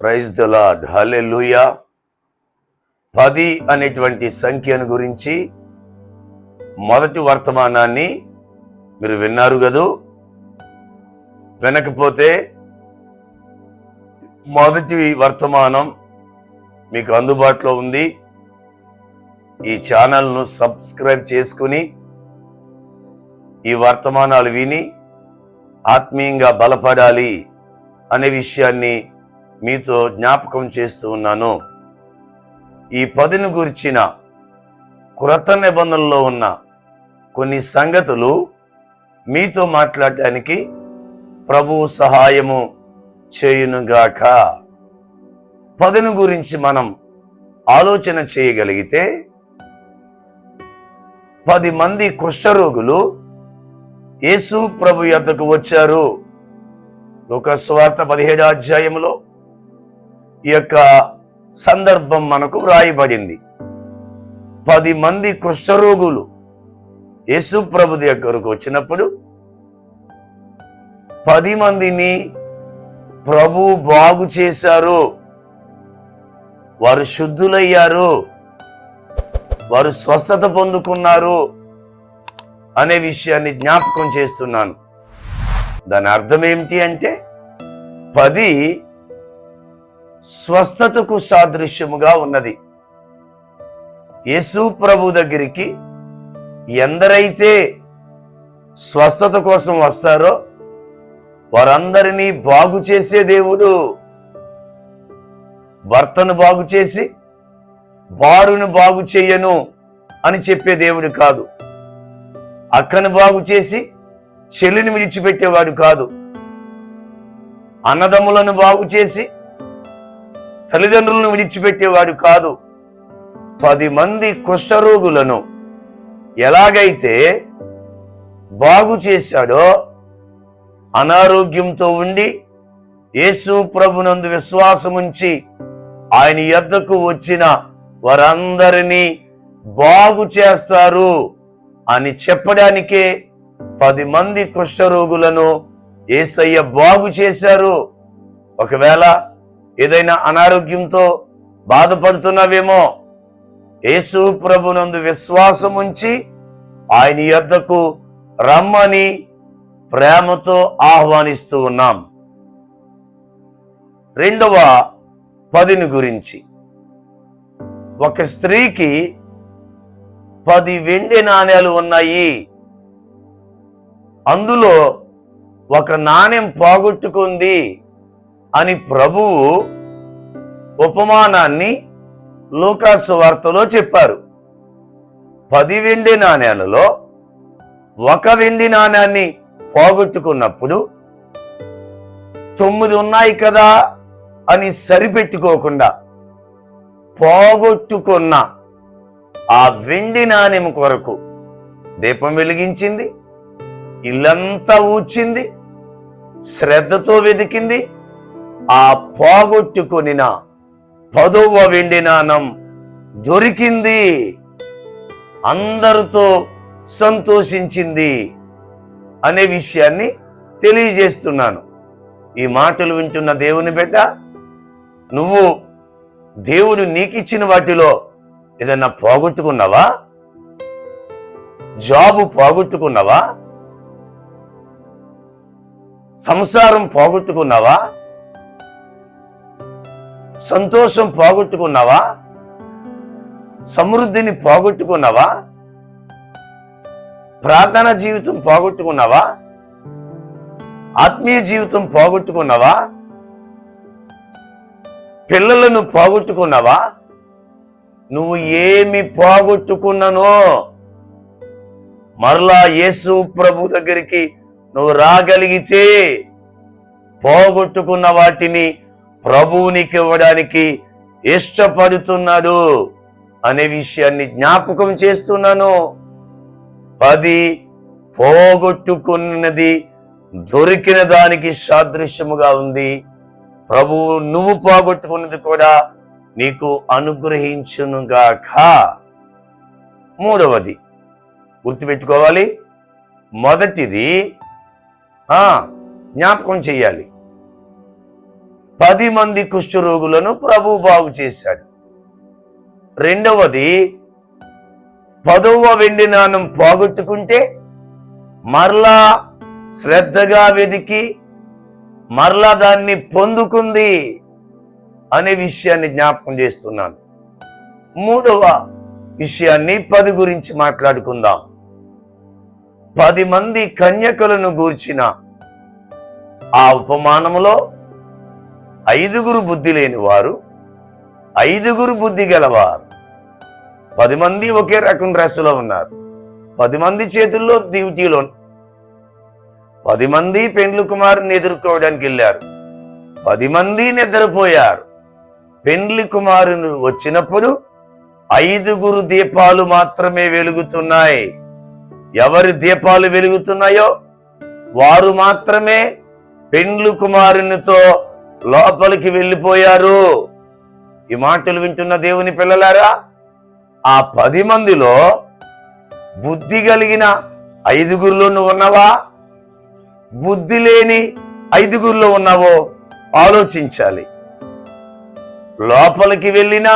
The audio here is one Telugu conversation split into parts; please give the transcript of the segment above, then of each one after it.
ప్రైజ్ ద లార్డ్, హల్లెలూయా. 10 అనేటువంటి సంఖ్యను గురించి మొదటి వర్తమానాన్ని మీరు విన్నారు కదూ. వినకపోతే మొదటి వర్తమానం మీకు అందుబాటులో ఉంది. ఈ ఛానల్ను సబ్స్క్రైబ్ చేసుకుని ఈ వర్తమానాలు విని ఆత్మీయంగా బలపడాలి అనే విషయాన్ని మీతో జ్ఞాపకం చేస్తూ ఉన్నాను. ఈ 10ను గురించిన క్రొత్త నిబంధనలో ఉన్న కొన్ని సంగతులు మీతో మాట్లాడడానికి ప్రభువు సహాయము చేయునుగాక. 10ను గురించి మనం ఆలోచన చేయగలిగితే 10 మంది కుష్ఠరోగులు యేసు ప్రభు యొద్దకు వచ్చారు. లూకాసు సువార్త 17వ అధ్యాయంలో ఈ యొక్క సందర్భం మనకు వ్రాయబడింది. 10 మంది కుష్ఠరోగులు యేసు ప్రభు దగ్గరకు వచ్చినప్పుడు 10 మందిని ప్రభు బాగు చేశారు. వారు శుద్ధులయ్యారు, వారు స్వస్థత పొందుకున్నారు అనే విషయాన్ని జ్ఞాపకం చేస్తున్నాను. దాని అర్థం ఏమిటి అంటే 10 స్వస్థతకు సాదృశ్యముగా ఉన్నది. యేసు ప్రభు దగ్గరికి ఎందరైతే స్వస్థత కోసం వస్తారో వారందరినీ బాగు చేసే దేవుడు. భర్తను బాగు చేసి భార్యను బాగు చెయ్యను అని చెప్పే దేవుడు కాదు. అక్కను బాగు చేసి చెల్లిని విడిచిపెట్టేవాడు కాదు. అన్నదమ్ములను బాగు చేసి తల్లిదండ్రులను విడిచిపెట్టేవాడు కాదు. 10 మంది కుష్ఠరోగులను ఎలాగైతే బాగు చేశాడో, అనారోగ్యంతో ఉండి యేసు ప్రభునందు విశ్వాసముంచి ఆయన యొద్దకు వచ్చిన వారందరినీ బాగు చేస్తారు అని చెప్పడానికే 10 మంది కుష్ఠరోగులను యేసయ్య బాగు చేశారు. ఒకవేళ ఏదైనా అనారోగ్యంతో బాధపడుతున్నావేమో, యేసు ప్రభునందు విశ్వాసముంచి ఆయన యొద్దకు రమ్మని ప్రేమతో ఆహ్వానిస్తూ ఉన్నాం. రెండవ 10ని గురించి, ఒక స్త్రీకి 10 వెండి నాణేలు ఉన్నాయి. అందులో ఒక నాణెం పోగొట్టుకుంది అని ప్రభువు ఉపమానాన్ని లూకాసు వార్తలో చెప్పారు. 10 వెండి నాణేలలో ఒక వెండి నాణాన్ని పోగొట్టుకున్నప్పుడు 9 ఉన్నాయి కదా అని సరిపెట్టుకోకుండా పోగొట్టుకున్న ఆ వెండి నాణెం కొరకు దీపం వెలిగించింది, ఇల్లంతా ఊడ్చింది, శ్రద్ధతో వెతికింది. ఆ పోగొట్టుకొనిన 10వ వెండి నాణం దొరికింది. అందరితో సంతోషించింది అనే విషయాన్ని తెలియజేస్తున్నాను. ఈ మాటలు వింటున్న దేవుని బిడ్డ, నువ్వు దేవుడు నీకిచ్చిన వాటిలో ఏదన్నా పోగొట్టుకున్నావా? జాబు పోగొట్టుకున్నావా? సంసారం పోగొట్టుకున్నావా? సంతోషం పోగొట్టుకున్నావా? సమృద్ధిని పోగొట్టుకున్నావా? ప్రార్థన జీవితం పోగొట్టుకున్నావా? ఆత్మీయ జీవితం పోగొట్టుకున్నావా? పిల్లలను పోగొట్టుకున్నావా? నువ్వు ఏమి పోగొట్టుకున్నానో మరలా యేసు ప్రభు దగ్గరికి నువ్వు రాగలిగితే పోగొట్టుకున్న వాటిని ప్రభువునికి ఇవ్వడానికి ఇష్టపడుతున్నాడు అనే విషయాన్ని జ్ఞాపకం చేస్తున్నాను. 10 పోగొట్టుకున్నది దొరికిన దానికి సాదృశ్యముగా ఉంది. ప్రభువు నువ్వు పోగొట్టుకున్నది కూడా నీకు అనుగ్రహించునుగాక. మూడవది గుర్తుపెట్టుకోవాలి. మొదటిది జ్ఞాపకం చెయ్యాలి. 10 మంది కుష్ఠరోగులను ప్రభు బాగు చేశాడు. రెండవది, 10వ వెండి నాణం పోగొట్టుకుంటే మరలా శ్రద్ధగా వెదికి మరలా దాన్ని పొందుకుంది అనే విషయాన్ని జ్ఞాపకం చేస్తున్నాను. మూడవ విషయాన్ని 10 గురించి మాట్లాడుకుందాం. 10 మంది కన్యకలను గూర్చిన ఆ ఉపమానములో 5 బుద్ధి లేని వారు, 5 బుద్ధి గలవారు. 10 మంది ఒకే రకం డ్రెస్సులో ఉన్నారు. 10 మంది చేతుల్లో డ్యూటీలో, 10 మంది పెండ్లు కుమారుని ఎదుర్కోవడానికి వెళ్ళారు. 10 మంది నిద్రపోయారు. పెండ్లి కుమారుని వచ్చినప్పుడు 5 దీపాలు మాత్రమే వెలుగుతున్నాయి. ఎవరి దీపాలు వెలుగుతున్నాయో వారు మాత్రమే పెండ్లు కుమారునితో లోపలికి వెళ్ళిపోయారు. ఈ మాటలు వింటున్న దేవుని పిల్లలారా, ఆ 10 మందిలో బుద్ధి కలిగిన 5 నువ్వు ఉన్నావా? బుద్ధి లేని 5 ఉన్నావో ఆలోచించాలి. లోపలికి వెళ్ళిన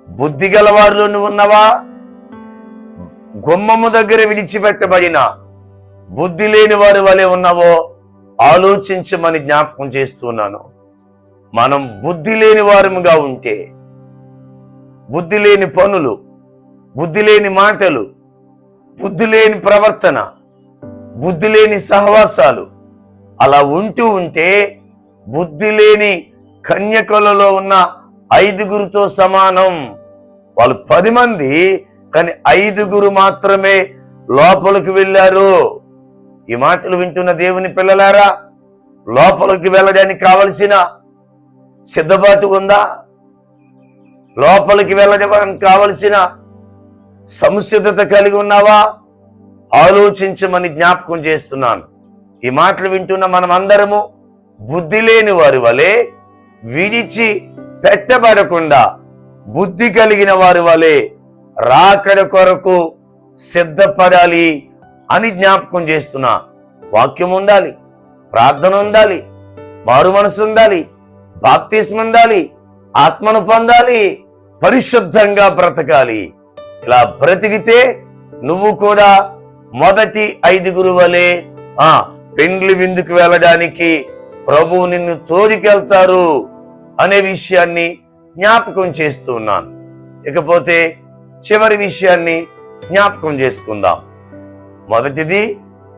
బుద్ధి గలవారిలో నువ్వు ఉన్నావా? గుమ్మము దగ్గర విడిచిపెట్టబడిన బుద్ధి లేని వారి వలె ఉన్నావో ఆలోచించమని జ్ఞాపకం చేస్తున్నాను. మనం బుద్ధి లేని వారముగా ఉంటే, బుద్ధి లేని పనులు, బుద్ధి లేని మాటలు, బుద్ధి లేని ప్రవర్తన, బుద్ధి లేని సహవాసాలు అలా ఉంటే బుద్ధి లేని కన్యకలలో ఉన్న 5 సమానం. వాళ్ళు 10 మంది, కానీ 5 మాత్రమే లోపలికి వెళ్ళారు. ఈ మాటలు వింటున్న దేవుని పిల్లలారా, లోపలికి వెళ్ళడానికి కావలసిన సిద్ధపాటు ఉందా? లోపలికి వెళ్ళడానికి కావలసిన సంసిద్ధత కలిగి ఉన్నావా? ఆలోచించమని జ్ఞాపకం చేస్తున్నాను. ఈ మాటలు వింటున్న మనమందరము బుద్ధి లేని వారి వలె విడిచి పెట్టబడకుండా బుద్ధి కలిగిన వారి వలె రాకడ కొరకు సిద్ధపడాలి అని జ్ఞాపకం చేస్తున్నా. వాక్యం ఉండాలి, ప్రార్థన ఉండాలి, మారు మనసు ఉండాలి, బాప్తిస్మం ఉండాలి, ఆత్మను పొందాలి, పరిశుద్ధంగా బ్రతకాలి. ఇలా బ్రతికితే నువ్వు కూడా మొదటి 5 వలె పెండ్లి విందుకు వెళ్ళడానికి ప్రభువు నిన్ను తోడికెళ్తారు అనే విషయాన్ని జ్ఞాపకం చేస్తూ ఉన్నాను. ఇకపోతే చివరి విషయాన్ని జ్ఞాపకం చేసుకుందాం. మొదటిది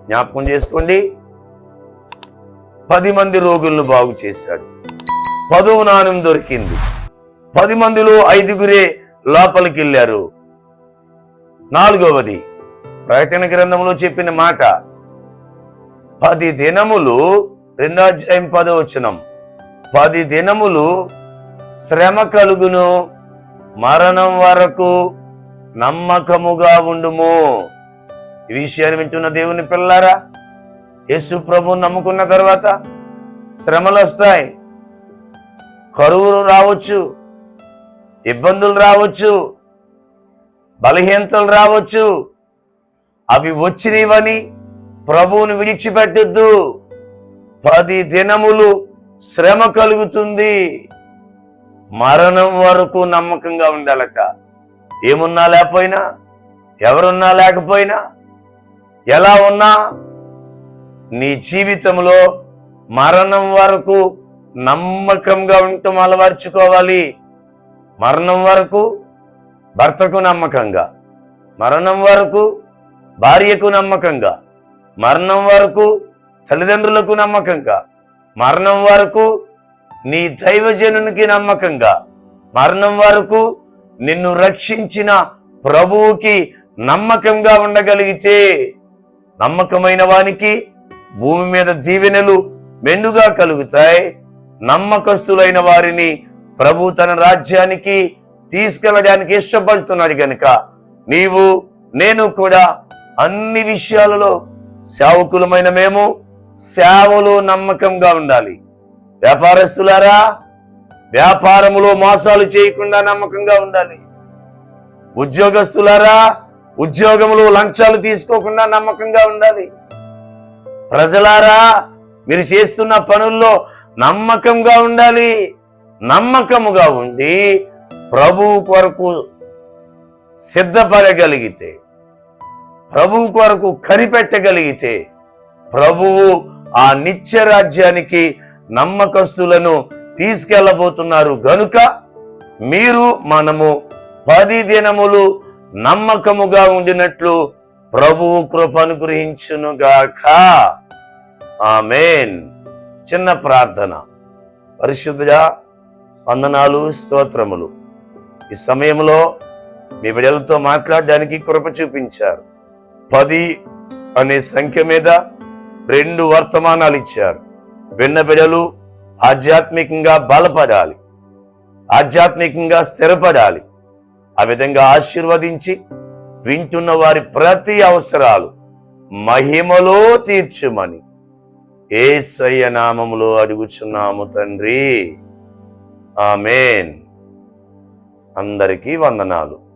జ్ఞాపకం చేసుకోండి, 10 మంది రోగులను బాగు చేశాడు. 10వ నాణెం దొరికింది. 10 మందిలో 5 లోపలికి వెళ్ళారు. 4వది, ప్రకటన గ్రంథంలో చెప్పిన మాట, 10 దినములు, 2వ అధ్యాయం 10వ వచనం, 10 దినములు శ్రమ కలుగును, మరణం వరకు నమ్మకముగా ఉండుము. ఈ విషయాన్ని వింటున్న దేవుని పిల్లారా, యేసు ప్రభువుని నమ్ముకున్న తర్వాత శ్రమలు వస్తాయి, కరువులు రావచ్చు, ఇబ్బందులు రావచ్చు, బలహీనతలు రావచ్చు. అవి వచ్చినవని ప్రభువుని విడిచిపెట్టొద్దు. 10 దినములు శ్రమ కలుగుతుంది, మరణం వరకు నమ్మకంగా ఉండాలట. ఏమున్నా లేకపోయినా, ఎవరున్నా లేకపోయినా, ఎలా ఉన్నా నీ జీవితంలో మరణం వరకు నమ్మకంగా ఉండటం అలవర్చుకోవాలి. మరణం వరకు భర్తకు నమ్మకంగా, మరణం వరకు భార్యకు నమ్మకంగా, మరణం వరకు తల్లిదండ్రులకు నమ్మకంగా, మరణం వరకు నీ దైవజనునికి నమ్మకంగా, మరణం వరకు నిన్ను రక్షించిన ప్రభువుకి నమ్మకంగా ఉండగలిగితే, నమ్మకమైన వానికి భూమి మీద దీవెనలు మెండుగా కలుగుతాయి. నమ్మకస్తులైన వారిని ప్రభు తన రాజ్యానికి తీసుకెళ్ళడానికి ఇష్టపడుతున్నాడు గనుక నీవు నేను కూడా అన్ని విషయాలలో సేవకులమైన మేము సేవలో నమ్మకంగా ఉండాలి. వ్యాపారస్తులారా, వ్యాపారములో మోసాలు చేయకుండా నమ్మకంగా ఉండాలి. ఉద్యోగస్తులారా, ఉద్యోగములో లంచాలు తీసుకోకుండా నమ్మకంగా ఉండాలి. ప్రజలారా, మీరు చేస్తున్న పనుల్లో నమ్మకంగా ఉండాలి. నమ్మకముగా ఉండి ప్రభువు కొరకు సిద్ధపడగలిగితే, ప్రభువు కొరకు కనిపెట్టగలిగితే ప్రభువు ఆ నిత్య రాజ్యానికి నమ్మకస్తులను తీసుకెళ్ళబోతున్నారు. గనుక మీరు మనము 10 దినములు నమ్మకముగా ఉండినట్లు ప్రభువు కృప అనుగ్రహించునుగాక. ఆమేన్. చిన్న ప్రార్థన. పరిశుద్ధుడా, వందనాలు, స్తోత్రములు. ఈ సమయంలో మీ బిడ్డలతో మాట్లాడడానికి కృప చూపించారు. 10 అనే సంఖ్య మీద 2 వర్తమానాలు ఇచ్చారు. విన్న బిడ్డలు ఆధ్యాత్మికంగా బలపడాలి, ఆధ్యాత్మికంగా స్థిరపడాలి. ఆ విధంగా ఆశీర్వదించి వింటున్న వారి ప్రతి అవసరాలు మహిమలో తీర్చుమని యేసయ్య నామములో అడుగుచున్నాము తండ్రి. ఆమేన్. అందరికీ వందనాలు.